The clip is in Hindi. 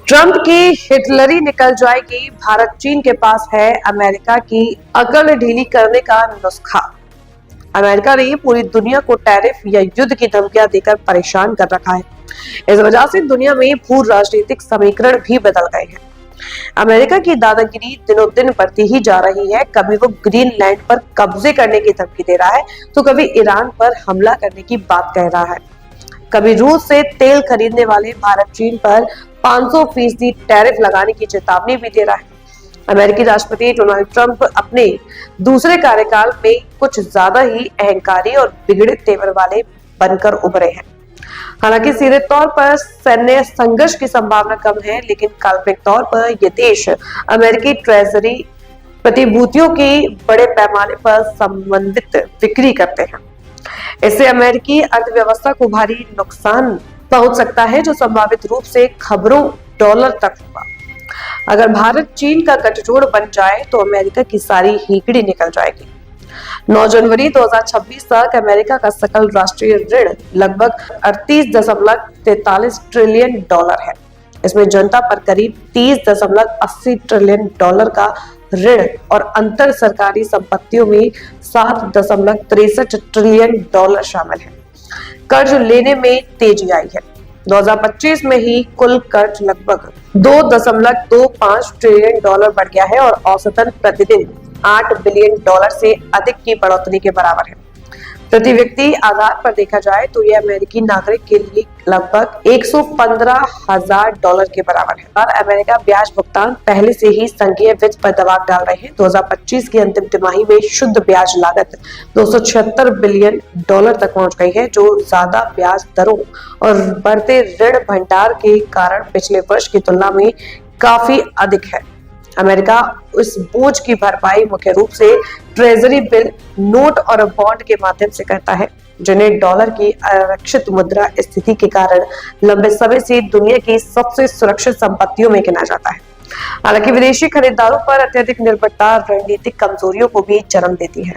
ट्रंप की हिटलरी निकल जाएगी, भारत चीन के पास है अमेरिका की अकड़ ढीली करने का नुस्खा। अमेरिका ने पूरी दुनिया को टैरिफ या युद्ध की धमकियां देकर परेशान कर रखा है। इस वजह से दुनिया में भू राजनीतिक समीकरण भी बदल गए हैं। अमेरिका की दादागिरी दिनों दिन बढ़ती ही जा रही है। कभी वो ग्रीनलैंड पर कब्जे करने की धमकी दे रहा है, तो कभी ईरान पर हमला करने की बात कह रहा है। कभी रूस से तेल खरीदने वाले भारत चीन पर 500% टैरिफ लगाने की चेतावनी भी दे रहा है। अमेरिकी राष्ट्रपति डोनाल्ड ट्रंप अपने दूसरे कार्यकाल में कुछ ज्यादा ही अहंकारी और बिगड़े तेवर वाले बनकर उभरे हैं। हालांकि सीधे तौर पर सैन्य संघर्ष की संभावना कम है, लेकिन काल्पनिक तौर पर ये देश अमेरिकी ट्रेजरी प्रतिभूतियों की बड़े पैमाने पर संबंधित बिक्री करते हैं। इससे अमेरिकी अर्थव्यवस्था को भारी नुकसान पहुंच सकता है, जो संभावित रूप से खबरों डॉलर तक होगा। अगर भारत चीन का गठजोड़ बन जाए तो अमेरिका की सारी हीकड़ी निकल जाएगी। 9 जनवरी 2026 तक अमेरिका का सकल राष्ट्रीय ऋण लगभग 38.43 ट्रिलियन डॉलर है। इसमें जनता पर करीब 30.80 ट्रिलियन डॉलर का ऋण और अंतर सरकारी संपत्तियों में 7.63 ट्रिलियन डॉलर शामिल है। कर्ज लेने में तेजी आई है। 2025 में ही कुल कर्ज लगभग 2.25 ट्रिलियन डॉलर बढ़ गया है और औसतन प्रतिदिन 8 बिलियन डॉलर से अधिक की बढ़ोतरी के बराबर है। प्रति व्यक्ति आधार पर देखा जाए तो यह अमेरिकी नागरिक के लिए लगभग 115,000 डॉलर के बराबर है। और अमेरिका ब्याज भुगतान पहले से ही संघीय वित्त पर दबाव डाल रहे हैं। 2025 की अंतिम तिमाही में शुद्ध ब्याज लागत 276 बिलियन डॉलर तक पहुंच गई है, जो ज्यादा ब्याज दरों और बढ़ते ऋण भंडार के कारण पिछले वर्ष की तुलना में काफी अधिक है। अमेरिका इस बोझ की भरपाई मुख्य रूप से ट्रेजरी बिल, नोट और बॉन्ड के माध्यम से करता है, जिन्हें डॉलर की आरक्षित मुद्रा स्थिति के कारण लंबे समय से दुनिया की सबसे सुरक्षित संपत्तियों में गिना जाता है। हालांकि विदेशी खरीदारों पर अत्यधिक निर्भरता रणनीतिक कमजोरियों को भी जन्म देती है।